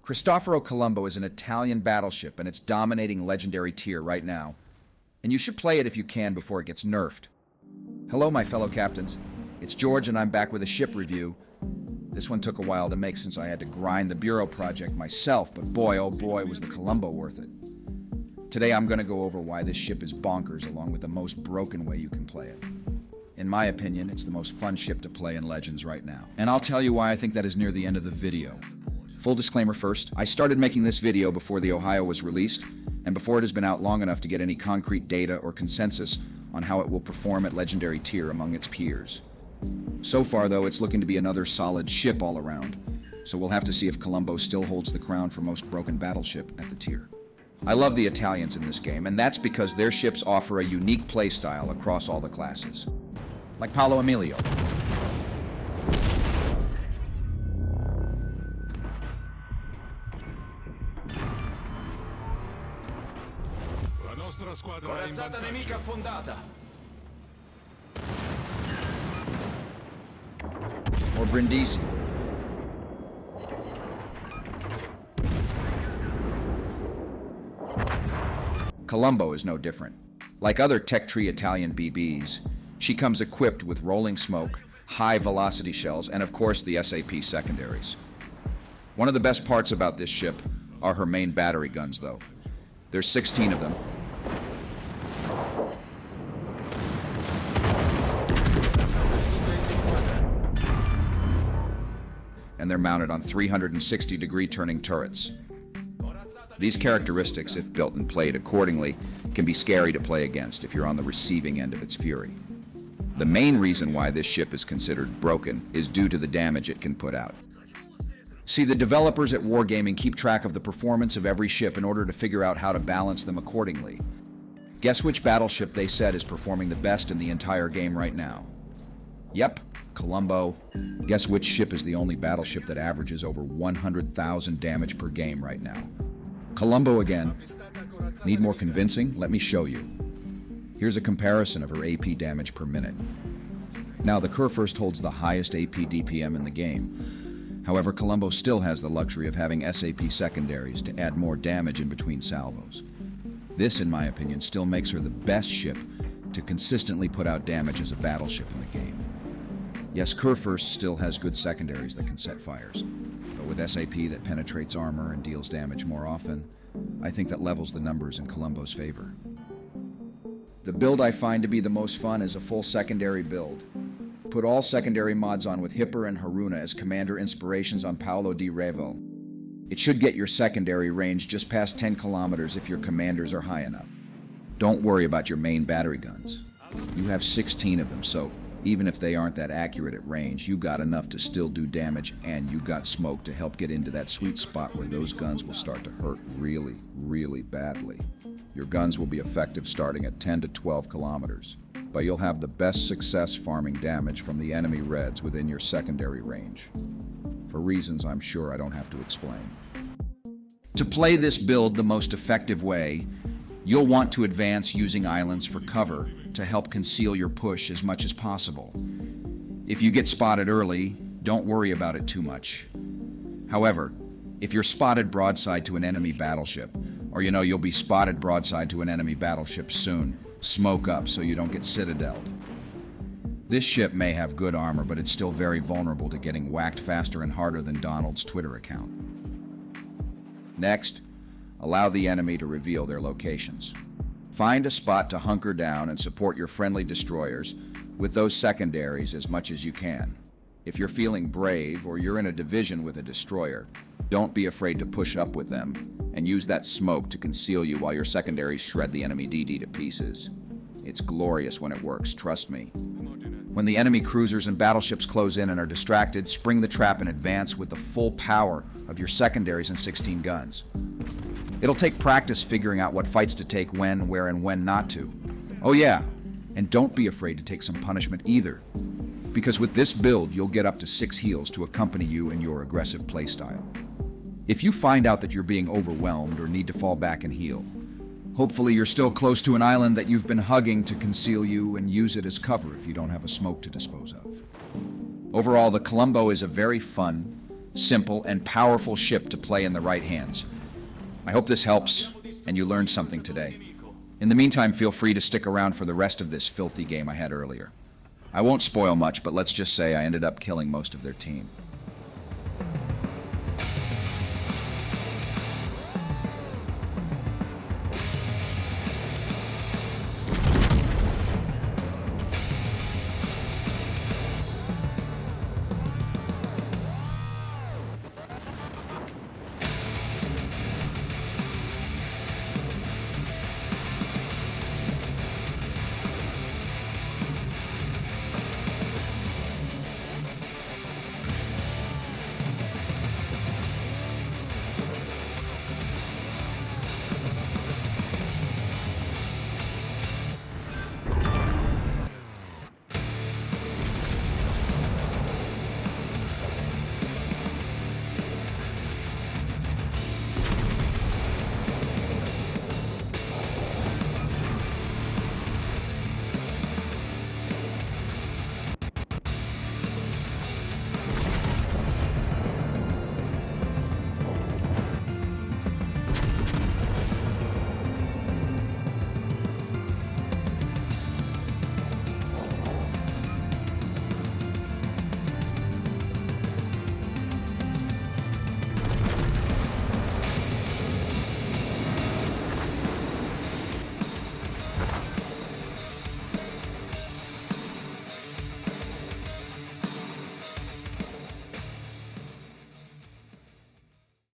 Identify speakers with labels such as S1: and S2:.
S1: Cristoforo Colombo is an Italian battleship, and it's dominating legendary tier right now. And you should play it if you can before it gets nerfed. Hello, my fellow captains. It's George, and I'm back with a ship review. This one took a while to make since I had to grind the Bureau project myself, but boy, oh boy, was the Colombo worth it. Today I'm going to go over why this ship is bonkers, along with the most broken way you can play it. In my opinion, it's the most fun ship to play in Legends right now. And I'll tell you why I think that is near the end of the video. Full disclaimer first, I started making this video before the Ohio was released, and before it has been out long enough to get any concrete data or consensus on how it will perform at legendary tier among its peers. So far, though, it's looking to be another solid ship all around, so we'll have to see if Colombo still holds the crown for most broken battleship at the tier. I love the Italians in this game, and that's because their ships offer a unique playstyle across all the classes. Like Paolo Emilio.
S2: Corazzata nemica affondata.
S1: Or Brindisi. Colombo is no different. Like other tech tree Italian BBs, she comes equipped with rolling smoke, high velocity shells, and of course the SAP secondaries. One of the best parts about this ship are her main battery guns, though. There's 16 of them. And they're mounted on 360-degree turning turrets. These characteristics, if built and played accordingly, can be scary to play against if you're on the receiving end of its fury. The main reason why this ship is considered broken is due to the damage it can put out. See, the developers at Wargaming keep track of the performance of every ship in order to figure out how to balance them accordingly. Guess which battleship they said is performing the best in the entire game right now? Yep, Colombo. Guess which ship is the only battleship that averages over 100,000 damage per game right now? Colombo again. Need more convincing? Let me show you. Here's a comparison of her AP damage per minute. Now, the Kurfürst holds the highest AP DPM in the game. However, Colombo still has the luxury of having SAP secondaries to add more damage in between salvos. This, in my opinion, still makes her the best ship to consistently put out damage as a battleship in the game. Yes, Kurfürst still has good secondaries that can set fires, but with SAP that penetrates armor and deals damage more often, I think that levels the numbers in Colombo's favor. The build I find to be the most fun is a full secondary build. Put all secondary mods on with Hipper and Haruna as commander inspirations on Paolo di Revel. It should get your secondary range just past 10 kilometers if your commanders are high enough. Don't worry about your main battery guns. You have 16 of them, so even if they aren't that accurate at range, you got enough to still do damage, and you got smoke to help get into that sweet spot where those guns will start to hurt really, really badly. Your guns will be effective starting at 10 to 12 kilometers, but you'll have the best success farming damage from the enemy reds within your secondary range, for reasons I'm sure I don't have to explain. To play this build the most effective way, you'll want to advance using islands for cover to help conceal your push as much as possible. If you get spotted early, don't worry about it too much. However, if you're spotted broadside to an enemy battleship, or you'll be spotted broadside to an enemy battleship soon, smoke up so you don't get citadeled. This ship may have good armor, but it's still very vulnerable to getting whacked faster and harder than Donald's Twitter account. Next, allow the enemy to reveal their locations. Find a spot to hunker down and support your friendly destroyers with those secondaries as much as you can. If you're feeling brave or you're in a division with a destroyer, don't be afraid to push up with them and use that smoke to conceal you while your secondaries shred the enemy DD to pieces. It's glorious when it works, trust me. When the enemy cruisers and battleships close in and are distracted, spring the trap and advance with the full power of your secondaries and 16 guns. It'll take practice figuring out what fights to take when, where, and when not to. Oh yeah, and don't be afraid to take some punishment either, because with this build, you'll get up to 6 heals to accompany you in your aggressive playstyle. If you find out that you're being overwhelmed or need to fall back and heal, hopefully you're still close to an island that you've been hugging to conceal you and use it as cover if you don't have a smoke to dispose of. Overall, the Colombo is a very fun, simple, and powerful ship to play in the right hands. I hope this helps, and you learned something today. In the meantime, feel free to stick around for the rest of this filthy game I had earlier. I won't spoil much, but let's just say I ended up killing most of their team.